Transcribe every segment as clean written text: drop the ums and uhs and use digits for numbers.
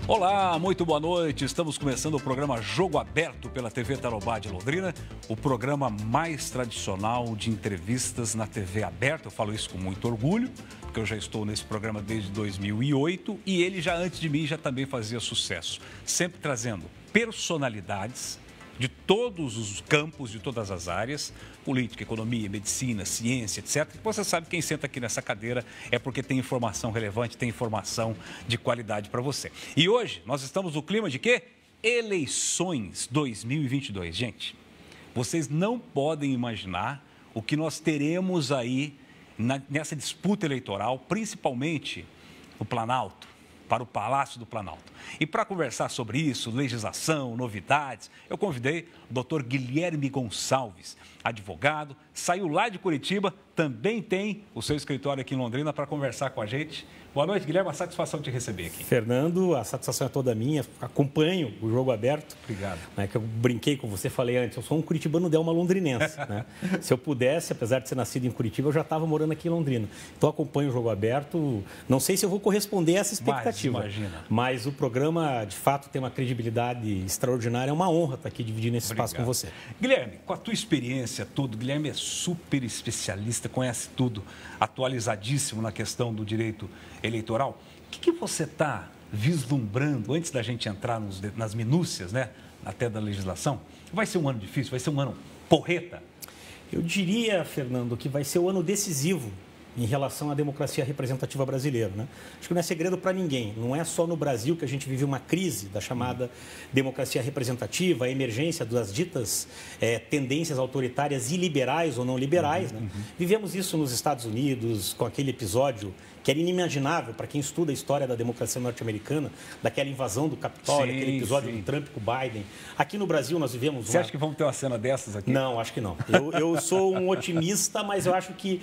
Olá, muito boa noite. Estamos começando o programa Jogo Aberto pela TV Tarobá de Londrina, o programa mais tradicional de entrevistas na TV aberta. Eu falo isso com muito orgulho, porque eu já estou nesse programa desde 2008 e ele já antes de mim já também fazia sucesso, sempre trazendo personalidades de todos os campos, de todas as áreas, política, economia, medicina, ciência, etc. Você sabe, quem senta aqui nessa cadeira é porque tem informação relevante, tem informação de qualidade para você. E hoje nós estamos no clima de quê? Eleições 2022. Gente, vocês não podem imaginar o que nós teremos aí nessa disputa eleitoral, principalmente no Planalto, para o Palácio do Planalto. E para conversar sobre isso, legislação, novidades, eu convidei o Dr. Guilherme Gonçalves, advogado, saiu lá de Curitiba, também tem o seu escritório aqui em Londrina para conversar com a gente. Boa noite, Guilherme, uma satisfação te receber aqui. Fernando, a satisfação é toda minha, acompanho o Jogo Aberto. Obrigado. Que eu brinquei com você, falei antes, eu sou um curitibano Delma londrinense. Né? Se eu pudesse, apesar de ser nascido em Curitiba, eu já estava morando aqui em Londrina. Então acompanho o Jogo Aberto, não sei se eu vou corresponder a essa expectativa. Mas o programa, de fato, tem uma credibilidade extraordinária, é uma honra estar aqui dividindo esse espaço com você. Guilherme, com a tua experiência toda, Guilherme é super especialista, conhece tudo, atualizadíssimo na questão do direito eleitoral. O que você está vislumbrando, antes da gente entrar nas minúcias, né, até da legislação? Vai ser um ano difícil? Vai ser um ano porreta? Eu diria, Fernando, que vai ser o ano decisivo em relação à democracia representativa brasileira, né? Acho que não é segredo para ninguém. Não é só no Brasil que a gente vive uma crise da chamada democracia representativa, a emergência das ditas tendências autoritárias e liberais ou não liberais. Né? Vivemos isso nos Estados Unidos, com aquele episódio que era inimaginável para quem estuda a história da democracia norte-americana, daquela invasão do Capitólio, aquele episódio do Trump com o Biden. Aqui no Brasil nós vivemos... Você acha que vamos ter uma cena dessas aqui? Não, acho que não. Eu sou um otimista, mas eu acho que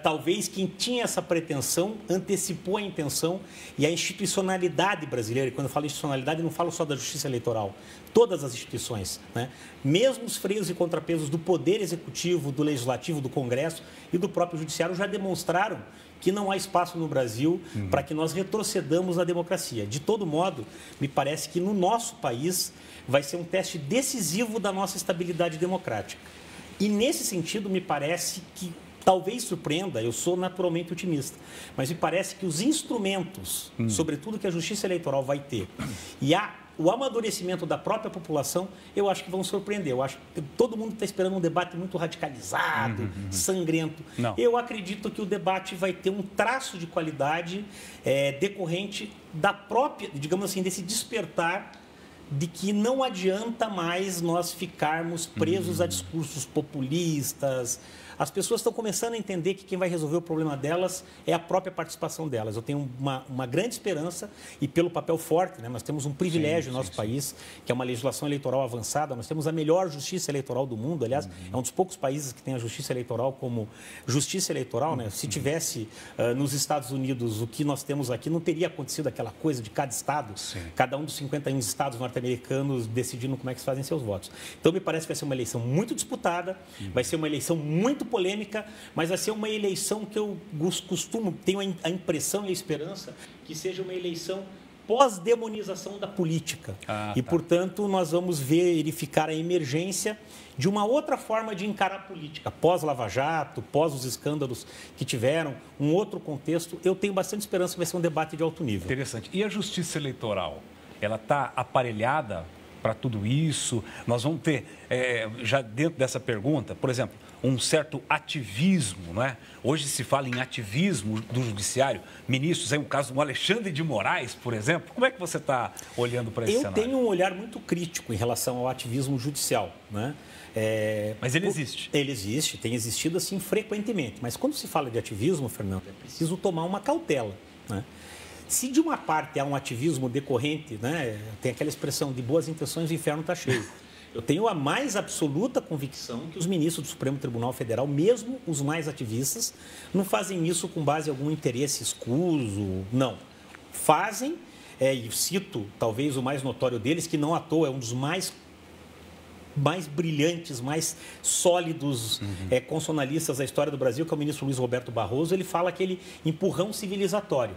talvez quem tinha essa pretensão antecipou a intenção e a institucionalidade brasileira, e quando eu falo institucionalidade, não falo só da justiça eleitoral, todas as instituições, né? Mesmo os freios e contrapesos do Poder Executivo, do Legislativo, do Congresso e do próprio Judiciário já demonstraram que não há espaço no Brasil para que nós retrocedamos na democracia. De todo modo, me parece que no nosso país vai ser um teste decisivo da nossa estabilidade democrática. E nesse sentido, me parece que talvez surpreenda, eu sou naturalmente otimista, mas me parece que os instrumentos, sobretudo que a Justiça Eleitoral vai ter, e o amadurecimento da própria população, eu acho que vão surpreender. Eu acho que todo mundo está esperando um debate muito radicalizado, sangrento. Não. Eu acredito que o debate vai ter um traço de qualidade decorrente da própria, digamos assim, desse despertar de que não adianta mais nós ficarmos presos a discursos populistas. As pessoas estão começando a entender que quem vai resolver o problema delas é a própria participação delas. Eu tenho uma grande esperança e pelo papel forte, né? Nós temos um privilégio no nosso país, que é uma legislação eleitoral avançada. Nós temos a melhor justiça eleitoral do mundo. Aliás, é um dos poucos países que tem a justiça eleitoral como justiça eleitoral. Né? Se tivesse nos Estados Unidos o que nós temos aqui, não teria acontecido aquela coisa de cada estado, cada um dos 51 estados norte-americanos decidindo como é que se fazem seus votos. Então, me parece que vai ser uma eleição muito disputada, vai ser uma eleição muito polêmica, mas vai ser uma eleição que eu tenho a impressão e a esperança que seja uma eleição pós-demonização da política. E, portanto, nós vamos verificar a emergência de uma outra forma de encarar a política, pós-Lava Jato, pós os escândalos que tiveram, um outro contexto. Eu tenho bastante esperança que vai ser um debate de alto nível. Interessante. E a justiça eleitoral, ela está aparelhada para tudo isso? Nós vamos ter, já dentro dessa pergunta, por exemplo, um certo ativismo, não é? Hoje se fala em ativismo do judiciário. Ministros, aí o caso do Alexandre de Moraes, por exemplo. Como é que você está olhando para esse cenário? Eu tenho um olhar muito crítico em relação ao ativismo judicial, né? Mas ele existe? Ele existe, tem existido assim frequentemente. Mas quando se fala de ativismo, Fernando, é preciso tomar uma cautela, né? Se de uma parte há um ativismo decorrente, né, tem aquela expressão de boas intenções, o inferno está cheio. Eu tenho a mais absoluta convicção que os ministros do Supremo Tribunal Federal, mesmo os mais ativistas, não fazem isso com base em algum interesse escuso, não. Fazem, e cito talvez o mais notório deles, que não à toa é um dos mais brilhantes, mais sólidos constitucionalistas da história do Brasil, que é o ministro Luiz Roberto Barroso. Ele fala aquele empurrão civilizatório.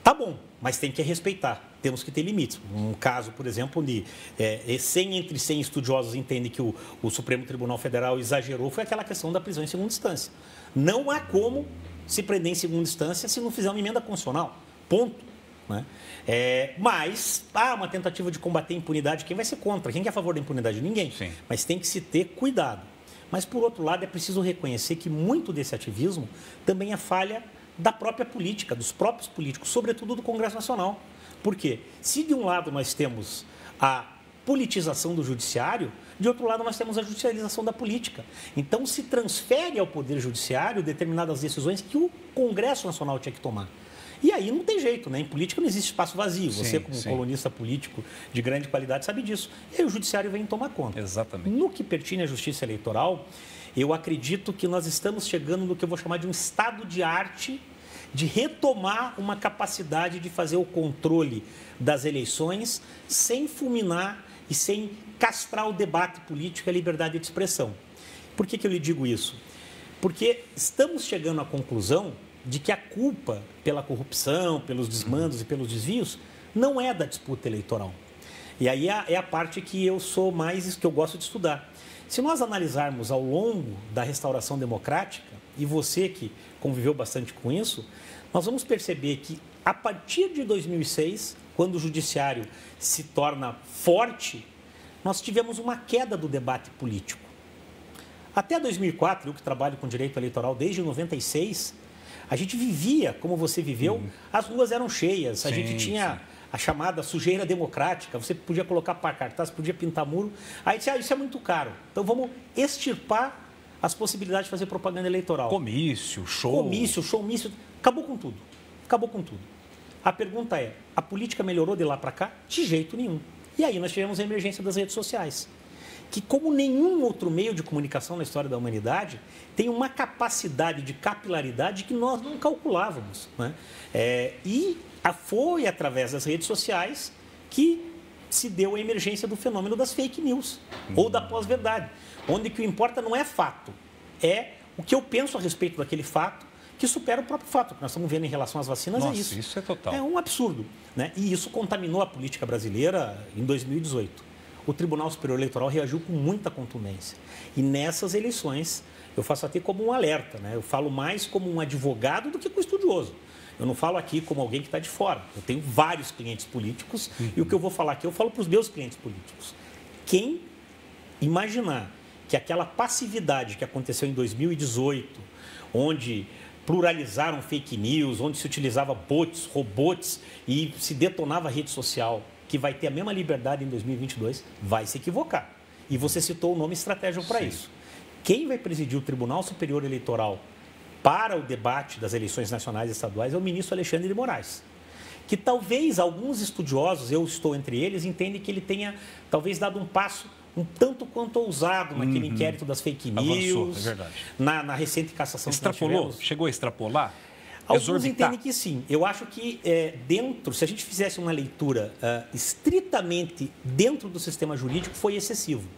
Tá bom, mas tem que respeitar. Temos que ter limites. Um caso, por exemplo, onde entre 100 estudiosos entendem que o Supremo Tribunal Federal exagerou, foi aquela questão da prisão em segunda instância. Não há como se prender em segunda instância se não fizer uma emenda constitucional. Ponto. Né? Mas há uma tentativa de combater a impunidade. Quem vai ser contra? Quem é a favor da impunidade? Ninguém. Sim. Mas tem que se ter cuidado. Mas, por outro lado, é preciso reconhecer que muito desse ativismo também é falha da própria política, dos próprios políticos, sobretudo do Congresso Nacional. Por quê? Se de um lado nós temos a politização do judiciário, de outro lado nós temos a judicialização da política. Então se transfere ao Poder Judiciário determinadas decisões que o Congresso Nacional tinha que tomar. E aí não tem jeito, né? Em política não existe espaço vazio. Você, como colunista político de grande qualidade, sabe disso. E aí o Judiciário vem tomar conta. Exatamente. No que pertine à Justiça Eleitoral, eu acredito que nós estamos chegando no que eu vou chamar de um estado de arte de retomar uma capacidade de fazer o controle das eleições sem fulminar e sem castrar o debate político e a liberdade de expressão. Por que eu lhe digo isso? Porque estamos chegando à conclusão de que a culpa pela corrupção, pelos desmandos e pelos desvios não é da disputa eleitoral. E aí é a parte que eu que eu gosto de estudar. Se nós analisarmos ao longo da restauração democrática, e você que conviveu bastante com isso, nós vamos perceber que a partir de 2006, quando o judiciário se torna forte, nós tivemos uma queda do debate político. Até 2004, eu que trabalho com direito eleitoral desde 96, a gente vivia como você viveu, as ruas eram cheias, a gente tinha a chamada sujeira democrática, você podia colocar para cartaz, podia pintar muro, aí disse, isso é muito caro, então vamos extirpar as possibilidades de fazer propaganda eleitoral. Comício, show, acabou com tudo, acabou com tudo. A pergunta é, a política melhorou de lá para cá? De jeito nenhum. E aí nós tivemos a emergência das redes sociais, que como nenhum outro meio de comunicação na história da humanidade, tem uma capacidade de capilaridade que nós não calculávamos. Né? E foi através das redes sociais que se deu a emergência do fenômeno das fake news, ou da pós-verdade, onde o que importa não é fato, é o que eu penso a respeito daquele fato, que supera o próprio fato. O que nós estamos vendo em relação às vacinas. Nossa, é isso. Isso é total. É um absurdo. Né? E isso contaminou a política brasileira em 2018. O Tribunal Superior Eleitoral reagiu com muita contundência. E nessas eleições, eu faço até como um alerta, né? Eu falo mais como um advogado do que como estudioso. Eu não falo aqui como alguém que está de fora. Eu tenho vários clientes políticos e o que eu vou falar aqui, eu falo para os meus clientes políticos. Quem imaginar que aquela passividade que aconteceu em 2018, onde pluralizaram fake news, onde se utilizava bots, robots e se detonava a rede social, que vai ter a mesma liberdade em 2022, vai se equivocar. E você citou o nome estratégico para isso. Quem vai presidir o Tribunal Superior Eleitoral para o debate das eleições nacionais e estaduais é o ministro Alexandre de Moraes, que talvez alguns estudiosos, eu estou entre eles, entendem que ele tenha talvez dado um passo um tanto quanto ousado naquele inquérito das fake news. Avançou, é verdade. Na recente cassação que nós Extrapolou? tivemos. Chegou a extrapolar? Alguns entendem que sim. Eu acho que se a gente fizesse uma leitura estritamente dentro do sistema jurídico, foi excessivo.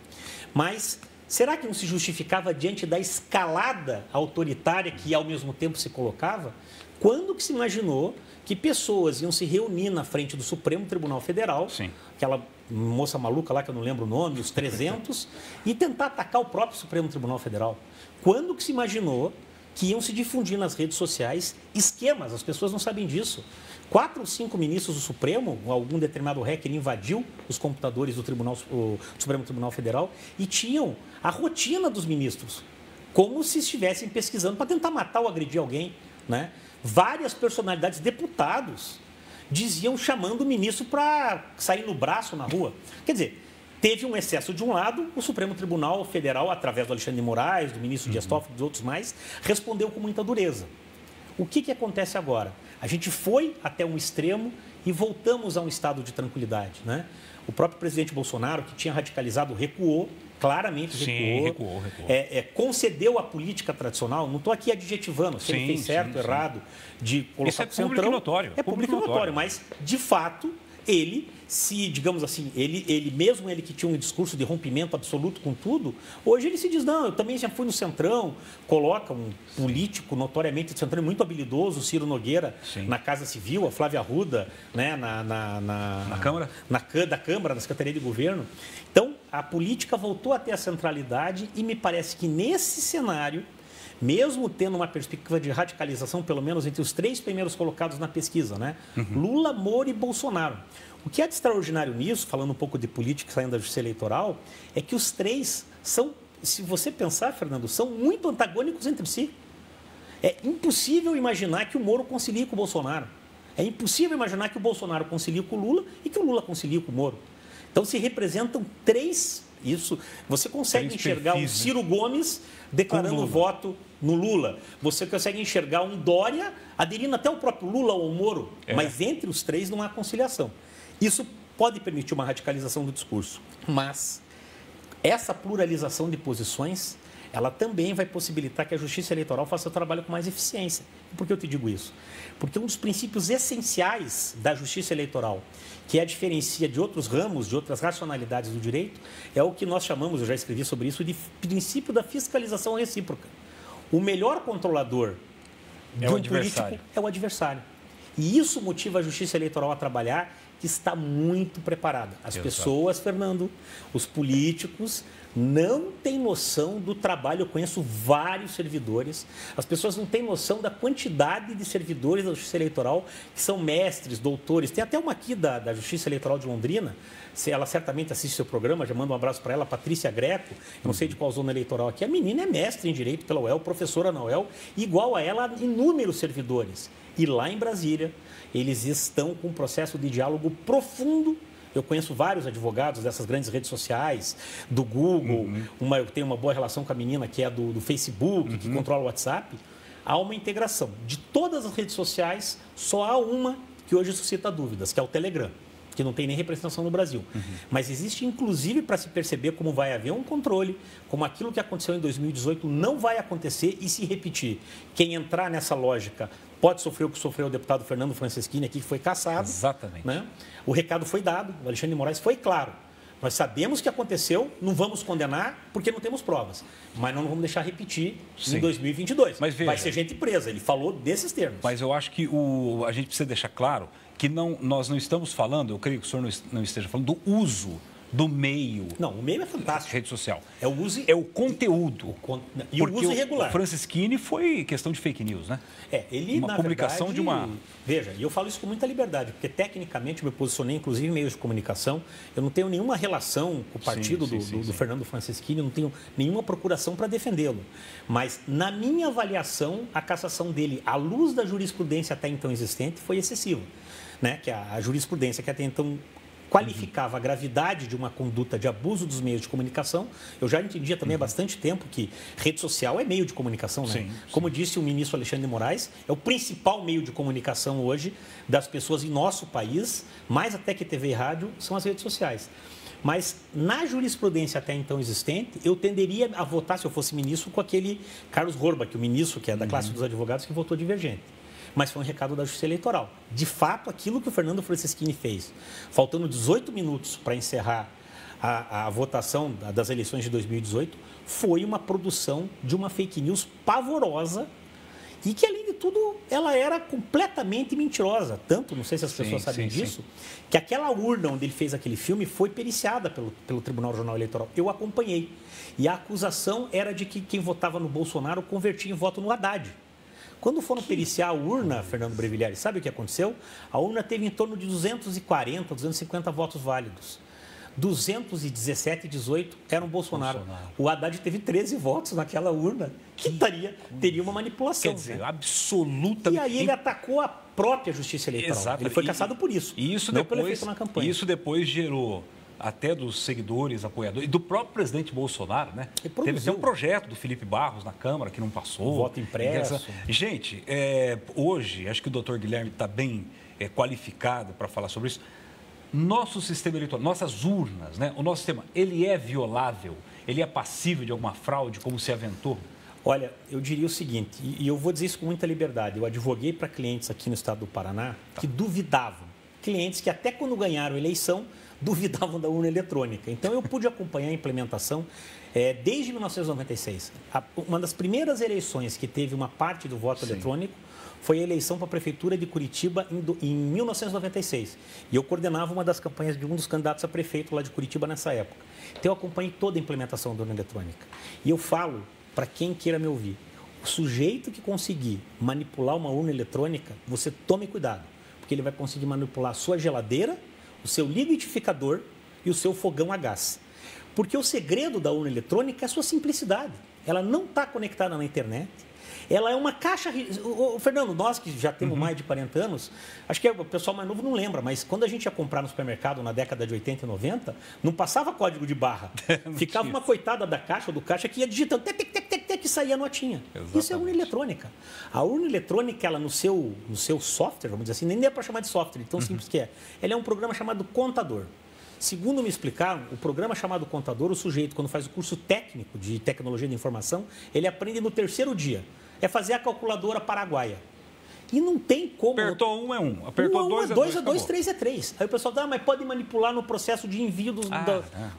Mas será que não se justificava diante da escalada autoritária que ao mesmo tempo se colocava? Quando que se imaginou que pessoas iam se reunir na frente do Supremo Tribunal Federal, Sim. aquela moça maluca lá que eu não lembro o nome, os 300, e tentar atacar o próprio Supremo Tribunal Federal? Quando que se imaginou que iam se difundir nas redes sociais esquemas? As pessoas não sabem disso. 4 ou 5 ministros do Supremo, algum determinado hacker invadiu os computadores do Supremo Tribunal Federal e tinham a rotina dos ministros, como se estivessem pesquisando para tentar matar ou agredir alguém, né? Várias personalidades, deputados, chamando o ministro para sair no braço na rua. Quer dizer, teve um excesso de um lado, o Supremo Tribunal Federal, através do Alexandre de Moraes, do ministro Dias Toffoli e dos outros mais, respondeu com muita dureza. O que acontece agora? A gente foi até um extremo e voltamos a um estado de tranquilidade, né? O próprio presidente Bolsonaro, que tinha radicalizado, recuou, claramente recuou. Concedeu a política tradicional, não estou aqui adjetivando se ele fez certo ou errado de colocar isso é público notório. É público notório, mas, de fato, ele, se, digamos assim, ele mesmo ele que tinha um discurso de rompimento absoluto com tudo, hoje ele se diz, não, eu também já fui no Centrão, coloca um político notoriamente do Centrão, muito habilidoso, o Ciro Nogueira, na Casa Civil, a Flávia Arruda, né, na Câmara? Da Câmara, na Secretaria de Governo. Então, a política voltou a ter a centralidade e me parece que nesse cenário, mesmo tendo uma perspectiva de radicalização, pelo menos entre os 3 primeiros colocados na pesquisa, né? Lula, Moro e Bolsonaro. O que é de extraordinário nisso, falando um pouco de política saindo da justiça eleitoral, é que os 3 são, se você pensar, Fernando, são muito antagônicos entre si. É impossível imaginar que o Moro concilie com o Bolsonaro. É impossível imaginar que o Bolsonaro concilie com o Lula e que o Lula concilie com o Moro. Então se representam 3. Isso, você consegue enxergar um Ciro Gomes declarando voto no Lula. Você consegue enxergar um Dória aderindo até o próprio Lula ou o Moro. Mas entre os 3 não há conciliação. Isso pode permitir uma radicalização do discurso. Mas essa pluralização de posições, ela também vai possibilitar que a Justiça Eleitoral faça o trabalho com mais eficiência. E por que eu te digo isso? Porque um dos princípios essenciais da Justiça Eleitoral, que a diferencia de outros ramos, de outras racionalidades do direito, é o que nós chamamos, eu já escrevi sobre isso, de princípio da fiscalização recíproca. O melhor controlador de um político é o adversário. E isso motiva a Justiça Eleitoral a trabalhar, que está muito preparada. As pessoas, Fernando, os políticos, não têm noção do trabalho. Eu conheço vários servidores. As pessoas não têm noção da quantidade de servidores da Justiça Eleitoral que são mestres, doutores. Tem até uma aqui da Justiça Eleitoral de Londrina. Ela certamente assiste seu programa, já mando um abraço para ela, Patrícia Greco. Eu não sei de qual zona eleitoral aqui. A menina é mestre em Direito pela UEL, professora na UEL. Igual a ela, inúmeros servidores. E lá em Brasília, eles estão com um processo de diálogo profundo. Eu conheço vários advogados dessas grandes redes sociais, do Google, eu tenho uma boa relação com a menina que é do Facebook, que controla o WhatsApp. Há uma integração. De todas as redes sociais, só há uma que hoje suscita dúvidas, que é o Telegram, que não tem nem representação no Brasil. Mas existe, inclusive, para se perceber como vai haver um controle, como aquilo que aconteceu em 2018 não vai acontecer e se repetir. Quem entrar nessa lógica pode sofrer o que sofreu o deputado Fernando Francischini aqui, que foi cassado. Exatamente. Né? O recado foi dado, o Alexandre de Moraes foi claro. Nós sabemos que aconteceu, não vamos condenar porque não temos provas. Mas não vamos deixar repetir em 2022. Mas veja, vai ser gente presa, ele falou desses termos. Mas eu acho que a gente precisa deixar claro que nós não estamos falando, eu creio que o senhor não esteja falando do uso do meio. Não, o meio é fantástico. Rede social. É o uso... É o conteúdo. E o uso irregular. O Francischini foi questão de fake news, né? Ele, uma publicação verdade, de uma... Veja, e eu falo isso com muita liberdade, porque tecnicamente eu me posicionei, inclusive, em meios de comunicação. Eu não tenho nenhuma relação com o partido do Fernando Francischini, eu não tenho nenhuma procuração para defendê-lo. Mas, na minha avaliação, a cassação dele, à luz da jurisprudência até então existente, foi excessiva. Né? Que a jurisprudência que até então qualificava a gravidade de uma conduta de abuso dos meios de comunicação. Eu já entendia também há bastante tempo que rede social é meio de comunicação, né? Sim. Como disse o ministro Alexandre de Moraes, é o principal meio de comunicação hoje das pessoas em nosso país, mais até que TV e rádio, são as redes sociais. Mas, na jurisprudência até então existente, eu tenderia a votar, se eu fosse ministro, com aquele Carlos Horbach, o ministro que é da classe dos advogados, que votou divergente. Mas foi um recado da Justiça Eleitoral. De fato, aquilo que o Fernando Francischini fez, faltando 18 minutos para encerrar a votação das eleições de 2018, foi uma produção de uma fake news pavorosa e que, além de tudo, ela era completamente mentirosa. Tanto, não sei se as pessoas sabem disso, que aquela urna onde ele fez aquele filme foi periciada pelo Tribunal Regional Eleitoral. Eu acompanhei. E a acusação era de que quem votava no Bolsonaro convertia em voto no Haddad. Quando foram periciar a urna, Fernando Brevigliari, sabe o que aconteceu? A urna teve em torno de 240, 250 votos válidos. 217 e 18 eram Bolsonaro. O Haddad teve 13 votos naquela urna, que teria uma manipulação. Quer dizer, absolutamente... E aí ele atacou a própria Justiça Eleitoral. Exato. Ele foi cassado por isso, não pelo efeito na campanha. Isso depois gerou... até dos seguidores, apoiadores, e do próprio presidente Bolsonaro, né? Teve até um projeto do Felipe Barros na Câmara que não passou. Voto impresso. Gente, hoje, acho que o doutor Guilherme está bem qualificado para falar sobre isso. Nosso sistema eleitoral, nossas urnas, né? O nosso sistema, ele é violável? Ele é passível de alguma fraude, como se aventou? Olha, eu diria o seguinte, e eu vou dizer isso com muita liberdade. Eu advoguei para clientes aqui no estado do Paraná que duvidavam clientes que até quando ganharam a eleição duvidavam da urna eletrônica. Então eu pude acompanhar a implementação desde 1996. Uma das primeiras eleições que teve uma parte do voto eletrônico foi a eleição para a Prefeitura de Curitiba em 1996. E eu coordenava uma das campanhas de um dos candidatos a prefeito lá de Curitiba nessa época. Então eu acompanhei toda a implementação da urna eletrônica. E eu falo, para quem queira me ouvir, o sujeito que conseguir manipular uma urna eletrônica, você tome cuidado, porque ele vai conseguir manipular a sua geladeira, o seu liquidificador e o seu fogão a gás. Porque o segredo da urna eletrônica é a sua simplicidade. Ela não está conectada na internet. Ela é uma caixa... Fernando, nós que já temos mais de 40 anos, acho que o pessoal mais novo não lembra, mas quando a gente ia comprar no supermercado na década de 80 e 90, não passava código de barra. Ficava uma coitada da caixa ou do caixa que ia digitando, que saía a notinha. Exatamente. Isso é urna eletrônica. A urna eletrônica, ela no seu software, vamos dizer assim, nem é para chamar de software, tão simples que é. Ela é um programa chamado Contador. Segundo me explicaram, o programa chamado Contador, o sujeito, quando faz o curso técnico de tecnologia de informação, ele aprende no 3º dia. É fazer a calculadora paraguaia. E não tem como... Apertou 1 é 1, apertou 2 é 2, 2, 3 é 3. Aí o pessoal fala, mas pode manipular no processo de envio dos...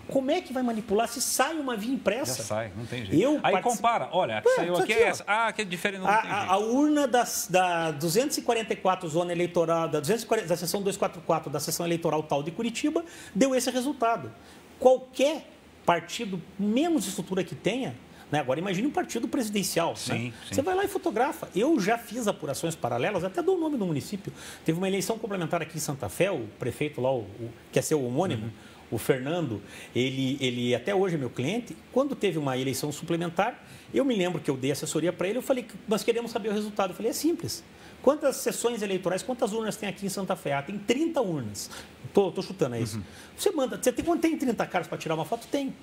Como é que vai manipular se sai uma via impressa? Já sai, não tem jeito. Aí compara, olha, a que saiu aqui é essa. Que é diferente, não tem jeito. A urna da 244 zona eleitoral, da seção 244 da seção eleitoral tal de Curitiba, deu esse resultado. Qualquer partido, menos estrutura que tenha, né? Agora, imagine um partido presidencial. Sim. Você vai lá e fotografa. Eu já fiz apurações paralelas, até dou o nome do município. Teve uma eleição complementar aqui em Santa Fé, o prefeito lá, que é seu homônimo, o Fernando, ele até hoje é meu cliente. Quando teve uma eleição suplementar, eu me lembro que eu dei assessoria para ele, eu falei, nós queremos saber o resultado. Eu falei, é simples. Quantas sessões eleitorais, quantas urnas tem aqui em Santa Fé? Tem 30 urnas. Estou chutando, é isso. Quando tem 30 caras para tirar uma foto? Tem.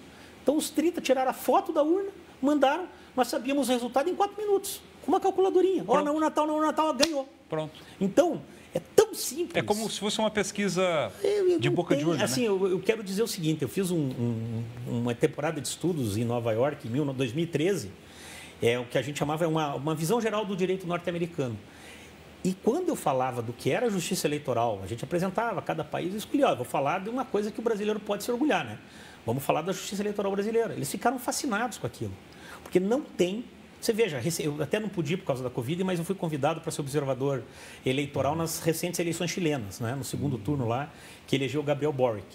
Então, os 30 tiraram a foto da urna, mandaram, nós sabíamos o resultado em 4 minutos, com uma calculadorinha. Na urna tal, ganhou. Pronto. Então, é tão simples. É como se fosse uma pesquisa de boca de urna, assim, né? eu quero dizer o seguinte, eu fiz uma temporada de estudos em Nova York, em 2013, o que a gente chamava uma visão geral do direito norte-americano. E quando eu falava do que era a justiça eleitoral, a gente apresentava cada país e escolhia, vou falar de uma coisa que o brasileiro pode se orgulhar, né? Vamos falar da justiça eleitoral brasileira. Eles ficaram fascinados com aquilo. Porque não tem... Você veja, eu até não pude ir por causa da Covid, mas eu fui convidado para ser observador eleitoral nas recentes eleições chilenas, né? No segundo turno lá, que elegeu o Gabriel Boric.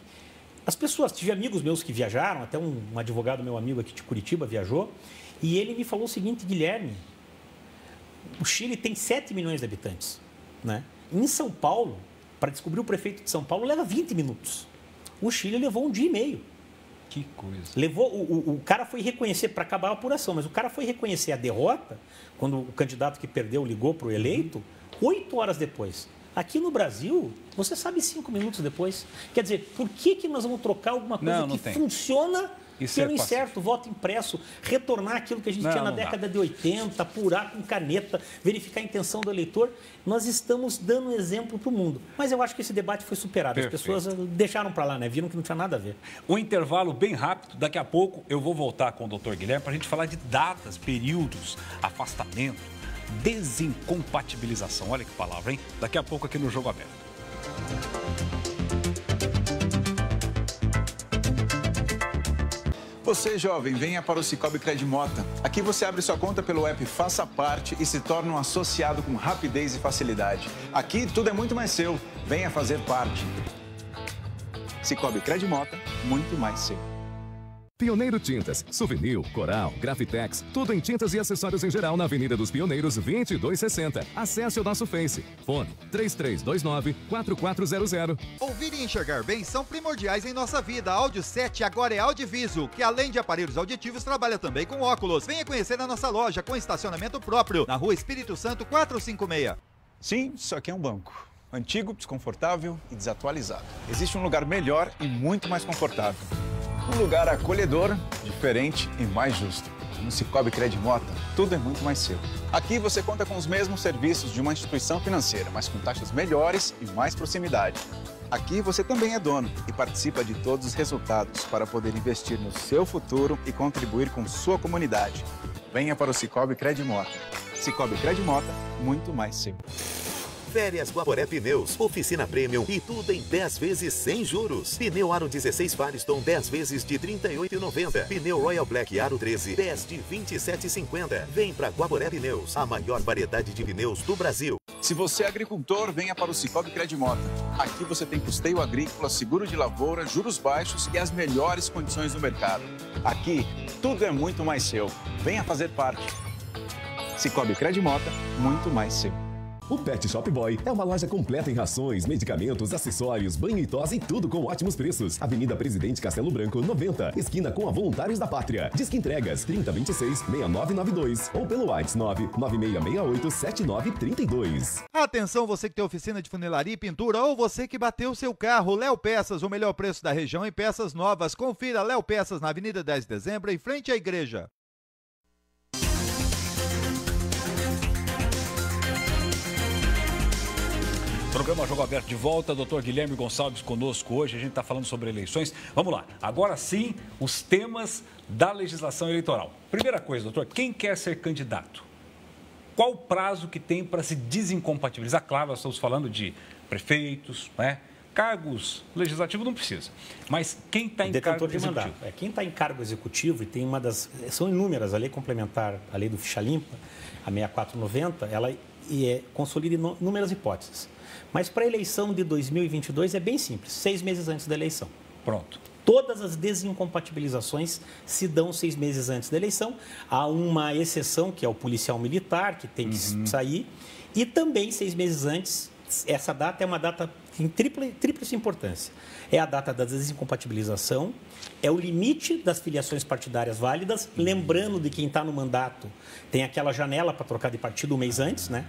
As pessoas, tive amigos meus que viajaram, até um advogado meu amigo aqui de Curitiba viajou, e ele me falou o seguinte, Guilherme, o Chile tem 7 milhões de habitantes, né? Em São Paulo, para descobrir o prefeito de São Paulo, leva 20 minutos. O Chile levou 1 dia e meio. Que coisa. O cara foi reconhecer, para acabar a apuração, mas o cara foi reconhecer a derrota, quando o candidato que perdeu ligou para o eleito, 8 horas depois. Aqui no Brasil, você sabe 5 minutos depois. Quer dizer, por que nós vamos trocar alguma coisa que funciona pelo incerto, voto impresso, retornar aquilo que a gente tinha na década de 80, apurar com caneta, verificar a intenção do eleitor? Nós estamos dando um exemplo para o mundo. Mas eu acho que esse debate foi superado. Perfeito. As pessoas deixaram para lá, né? Viram que não tinha nada a ver. Um intervalo bem rápido. Daqui a pouco eu vou voltar com o Dr. Guilherme para a gente falar de datas, períodos, afastamento, desincompatibilização. Olha que palavra, hein? Daqui a pouco aqui no Jogo Aberto. Você, jovem, venha para o Cicobi Credimota. Aqui você abre sua conta pelo app Faça Parte e se torna um associado com rapidez e facilidade. Aqui tudo é muito mais seu. Venha fazer parte. Cicobi Credimota, muito mais seu. Pioneiro Tintas, Souvenir, Coral, Grafitex, tudo em tintas e acessórios em geral na Avenida dos Pioneiros 2260. Acesse o nosso Face. Fone 3329-4400. Ouvir e enxergar bem são primordiais em nossa vida. A Audio 7 agora é Audioviso, que além de aparelhos auditivos, trabalha também com óculos. Venha conhecer a nossa loja com estacionamento próprio, na Rua Espírito Santo 456. Sim, isso aqui é um banco. Antigo, desconfortável e desatualizado. Existe um lugar melhor e muito mais confortável. Um lugar acolhedor, diferente e mais justo. No Cicobi Credimota, tudo é muito mais seu. Aqui você conta com os mesmos serviços de uma instituição financeira, mas com taxas melhores e mais proximidade. Aqui você também é dono e participa de todos os resultados para poder investir no seu futuro e contribuir com sua comunidade. Venha para o Cicobi Credimota. Cicobi Credimota, muito mais seu. Férias Guaporé Pneus, oficina premium e tudo em 10 vezes sem juros. Pneu Aro 16 Firestone 10 vezes de R$ 38,90. Pneu Royal Black Aro 13 10 de R$ 27,50. Vem pra Guaporé Pneus, a maior variedade de pneus do Brasil. Se você é agricultor, venha para o Cicobi Credimota. Aqui você tem custeio agrícola, seguro de lavoura, juros baixos e as melhores condições do mercado. Aqui, tudo é muito mais seu. Venha fazer parte. Cicobi Credimota, muito mais seu. O Pet Shop Boy é uma loja completa em rações, medicamentos, acessórios, banho e tosse e tudo com ótimos preços. Avenida Presidente Castelo Branco, 90, esquina com a Voluntários da Pátria. Disque entregas 3026-6992 ou pelo WhatsApp 99668-7932. Atenção, você que tem oficina de funilaria e pintura ou você que bateu seu carro. Léo Peças, o melhor preço da região em peças novas. Confira Léo Peças na Avenida 10 de Dezembro, em frente à igreja. Programa Jogo Aberto de volta, doutor Guilherme Gonçalves conosco hoje, a gente está falando sobre eleições. Vamos lá, agora sim, os temas da legislação eleitoral. Primeira coisa, doutor, quem quer ser candidato? Qual o prazo que tem para se desincompatibilizar? Claro, nós estamos falando de prefeitos, né? Cargos legislativos não precisa, mas quem está em cargo executivo? Quem está em cargo executivo, e tem uma das... São inúmeras, a lei complementar, a lei do Ficha Limpa, a 6490, ela consolida inúmeras hipóteses. Mas para a eleição de 2022 é bem simples, 6 meses antes da eleição. Pronto. Todas as desincompatibilizações se dão 6 meses antes da eleição. Há uma exceção, que é o policial militar, que tem que sair. E também 6 meses antes, essa data é uma data em tríplice importância. É a data da desincompatibilização, é o limite das filiações partidárias válidas, lembrando de quem está no mandato, tem aquela janela para trocar de partido um mês antes, né?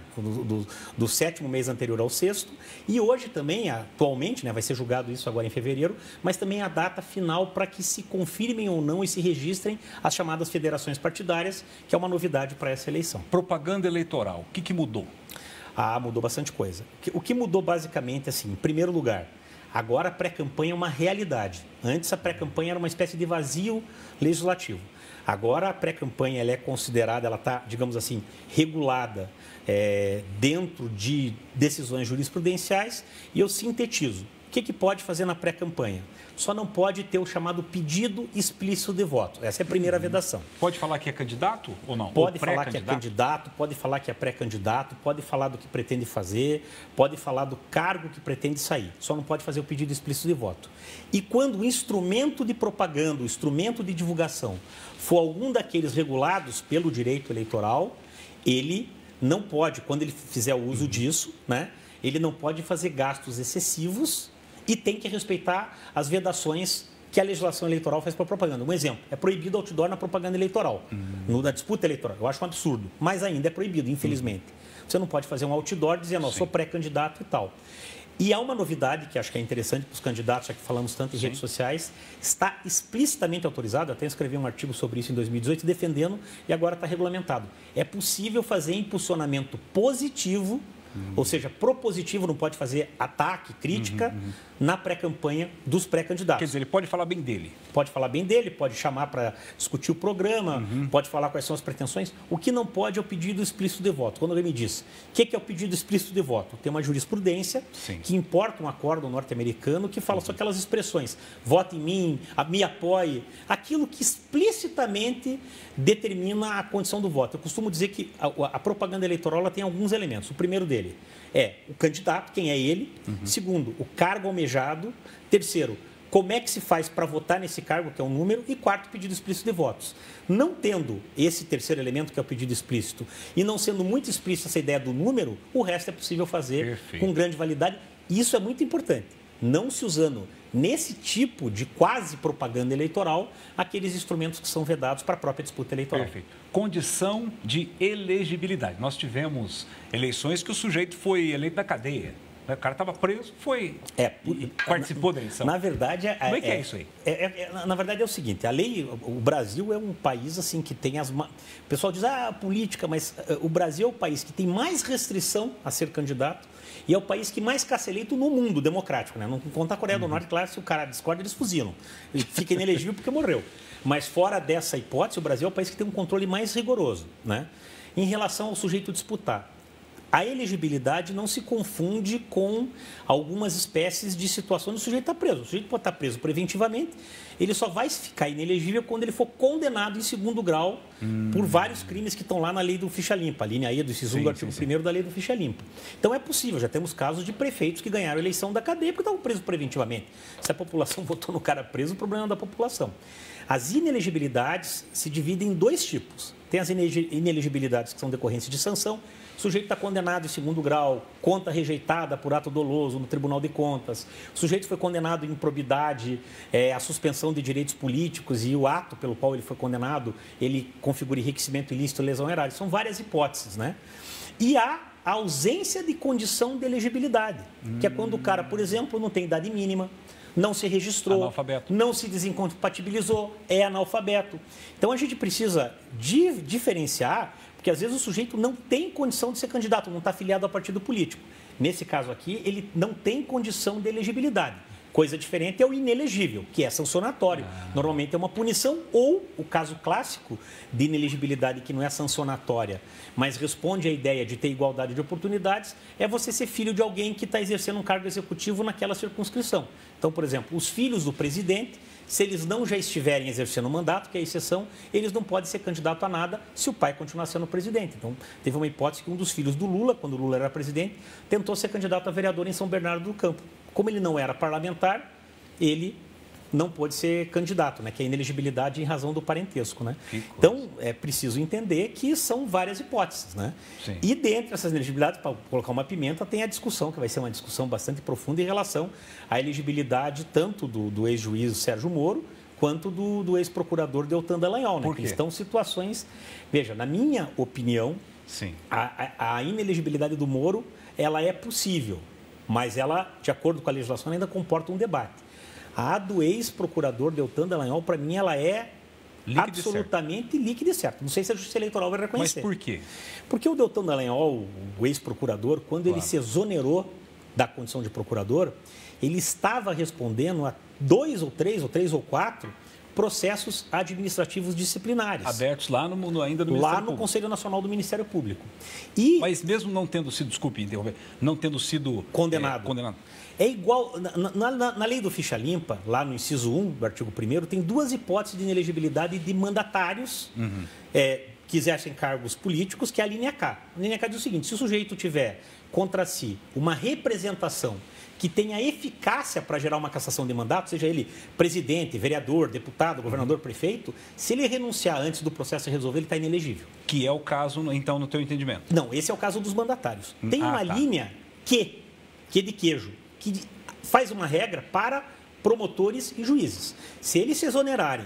Do 7º mês anterior ao 6º, e hoje também, atualmente, né, vai ser julgado isso agora em fevereiro, mas também a data final para que se confirmem ou não e se registrem as chamadas federações partidárias, que é uma novidade para essa eleição. Propaganda eleitoral, o que mudou? Mudou bastante coisa. O que mudou basicamente, assim, em primeiro lugar, agora a pré-campanha é uma realidade. Antes a pré-campanha era uma espécie de vazio legislativo. Agora a pré-campanha ela é considerada, ela está, digamos assim, regulada dentro de decisões jurisprudenciais e eu sintetizo. O que pode fazer na pré-campanha? Só não pode ter o chamado pedido explícito de voto. Essa é a primeira vedação. Pode falar que é candidato ou não? Pode falar que é candidato, pode falar que é pré-candidato, pode falar do que pretende fazer, pode falar do cargo que pretende sair. Só não pode fazer o pedido explícito de voto. E quando o instrumento de propaganda, o instrumento de divulgação, for algum daqueles regulados pelo direito eleitoral, ele não pode, quando ele fizer o uso disso, né, ele não pode fazer gastos excessivos e tem que respeitar as vedações que a legislação eleitoral faz para a propaganda. Um exemplo, é proibido outdoor na propaganda eleitoral, na disputa eleitoral. Eu acho um absurdo, mas ainda é proibido, infelizmente. Você não pode fazer um outdoor dizendo, eu sou pré-candidato e tal. E há uma novidade que acho que é interessante para os candidatos, já que falamos tanto em redes sociais, está explicitamente autorizado, até escrevi um artigo sobre isso em 2018, defendendo, e agora está regulamentado. É possível fazer impulsionamento positivo, ou seja, propositivo, não pode fazer ataque, crítica, na pré-campanha dos pré-candidatos. Quer dizer, ele pode falar bem dele. Pode falar bem dele, pode chamar para discutir o programa, pode falar quais são as pretensões. O que não pode é o pedido explícito de voto. Quando alguém me diz, o que é o pedido explícito de voto? Tem uma jurisprudência que importa um acórdão norte-americano que fala só aquelas expressões, vote em mim, me apoie, aquilo que explicitamente determina a condição do voto. Eu costumo dizer que a propaganda eleitoral ela tem alguns elementos. O primeiro dele é o candidato, quem é ele. Segundo, o cargo almejado. Terceiro, como é que se faz para votar nesse cargo, que é um número. E quarto, pedido explícito de votos. Não tendo esse terceiro elemento, que é o pedido explícito, e não sendo muito explícita essa ideia do número, o resto é possível fazer com grande validade. E isso é muito importante. Não se usando nesse tipo de quase propaganda eleitoral aqueles instrumentos que são vedados para a própria disputa eleitoral. Perfeito. Condição de elegibilidade. Nós tivemos eleições que o sujeito foi eleito na cadeia. O cara estava preso, participou da eleição. Na verdade, como é que é isso aí? Na verdade é o seguinte, a lei, o Brasil é um país assim que tem o pessoal diz, política, mas o Brasil é o país que tem mais restrição a ser candidato e é o país que mais caça eleito no mundo democrático, né? Não conta a Coreia do Norte, claro, se o cara discorda, eles fuzilam. Ele fica inelegível porque morreu. Mas fora dessa hipótese, o Brasil é o país que tem um controle mais rigoroso, né? Em relação ao sujeito disputar. a elegibilidade não se confunde com algumas espécies de situações do sujeito estar preso. O sujeito pode estar preso preventivamente, ele só vai ficar inelegível quando ele for condenado em segundo grau por vários crimes que estão lá na lei do ficha limpa, a linha E do inciso 1 do artigo 1º da lei do ficha limpa. Então é possível, já temos casos de prefeitos que ganharam a eleição da cadeia porque estavam presos preventivamente. Se a população votou no cara preso, o problema é da população. As inelegibilidades se dividem em dois tipos. Tem as inelegibilidades que são decorrentes de sanção. O sujeito está condenado em segundo grau, conta rejeitada por ato doloso no Tribunal de Contas. O sujeito foi condenado em improbidade, a suspensão de direitos políticos e o ato pelo qual ele foi condenado, ele configura enriquecimento ilícito e lesão erária. São várias hipóteses, né? E há a ausência de condição de elegibilidade, que é quando o cara, por exemplo, não tem idade mínima, não se registrou, analfabeto, não se desincompatibilizou, é analfabeto. Então a gente precisa diferenciar, porque às vezes o sujeito não tem condição de ser candidato, não está afiliado a partido político. Nesse caso aqui, ele não tem condição de elegibilidade. Coisa diferente é o inelegível, que é sancionatório. Normalmente é uma punição ou o caso clássico de inelegibilidade que não é sancionatória, mas responde à ideia de ter igualdade de oportunidades, é você ser filho de alguém que está exercendo um cargo executivo naquela circunscrição. Então, por exemplo, os filhos do presidente, se eles não já estiverem exercendo o mandato, que é a exceção, eles não podem ser candidato a nada se o pai continuar sendo presidente. Então, teve uma hipótese que um dos filhos do Lula, quando o Lula era presidente, tentou ser candidato a vereador em São Bernardo do Campo. Como ele não era parlamentar, ele não pôde ser candidato, né? Que é a inelegibilidade em razão do parentesco, né? Então, é preciso entender que são várias hipóteses, né? Sim. E dentre essas inelegibilidades, para colocar uma pimenta, tem a discussão, que vai ser uma discussão bastante profunda em relação à elegibilidade tanto do ex-juiz Sérgio Moro, quanto do ex-procurador Deltan Dallagnol, né? Por quê? Que estão situações... Veja, na minha opinião, Sim. A inelegibilidade do Moro, ela é possível, mas ela, de acordo com a legislação, ainda comporta um debate. A do ex-procurador Deltan Dallagnol, para mim, ela é absolutamente líquida e certa. Não sei se a Justiça Eleitoral vai reconhecer. Mas por quê? Porque o Deltan Dallagnol, o ex-procurador, quando ele se exonerou da condição de procurador, ele estava respondendo a 2 ou 3 ou 4 processos administrativos disciplinares. Abertos lá no ainda no Ministério Lá no Público. Conselho Nacional do Ministério Público. Mas mesmo não tendo sido, desculpe interromper, não tendo sido condenado. É igual, na lei do ficha limpa, lá no inciso 1 do artigo 1º, tem duas hipóteses de inelegibilidade de mandatários que exercem cargos políticos, que é a linha K. A linha K diz o seguinte: se o sujeito tiver contra si uma representação que tenha eficácia para gerar uma cassação de mandato, seja ele presidente, vereador, deputado, governador, prefeito, se ele renunciar antes do processo se resolver, ele está inelegível. Que é o caso, então, no teu entendimento? Não, esse é o caso dos mandatários. Tem uma linha que é de queijo, que faz uma regra para promotores e juízes. Se eles se exonerarem,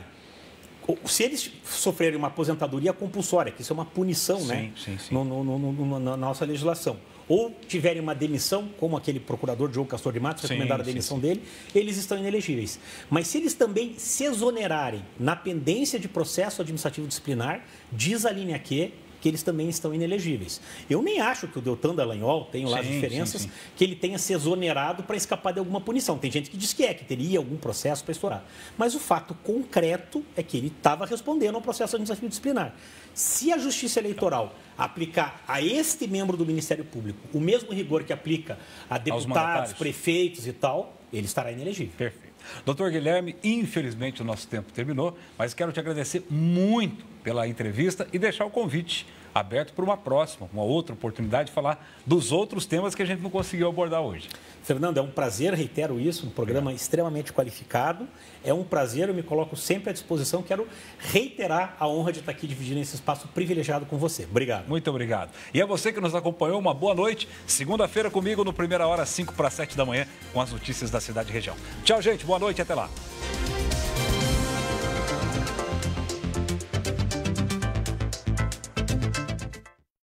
se eles sofrerem uma aposentadoria compulsória, que isso é uma punição, né? Na nossa legislação, ou tiverem uma demissão, como aquele procurador Diogo Castor de Matos, recomendaram a demissão dele, eles estão inelegíveis. Mas se eles também se exonerarem na pendência de processo administrativo disciplinar, diz a linha Q que eles também estão inelegíveis. Eu nem acho que o Deltan Dallagnol, tenho lá as diferenças, que ele tenha se exonerado para escapar de alguma punição. Tem gente que diz que teria algum processo para estourar. Mas o fato concreto é que ele estava respondendo ao processo administrativo disciplinar. Se a Justiça Eleitoral aplicar a este membro do Ministério Público o mesmo rigor que aplica a deputados, prefeitos e tal, ele estará inelegível. Perfeito. Doutor Guilherme, infelizmente o nosso tempo terminou, mas quero te agradecer muito pela entrevista e deixar o convite aberto para uma outra oportunidade de falar dos outros temas que a gente não conseguiu abordar hoje. Fernando, é um prazer, reitero isso, um programa extremamente qualificado. É um prazer, eu me coloco sempre à disposição. Quero reiterar a honra de estar aqui dividindo esse espaço privilegiado com você. Obrigado. Muito obrigado. E a você que nos acompanhou, uma boa noite. Segunda-feira comigo no Primeira Hora, 5 para 7 da manhã, com as notícias da cidade e região. Tchau, gente. Boa noite e até lá.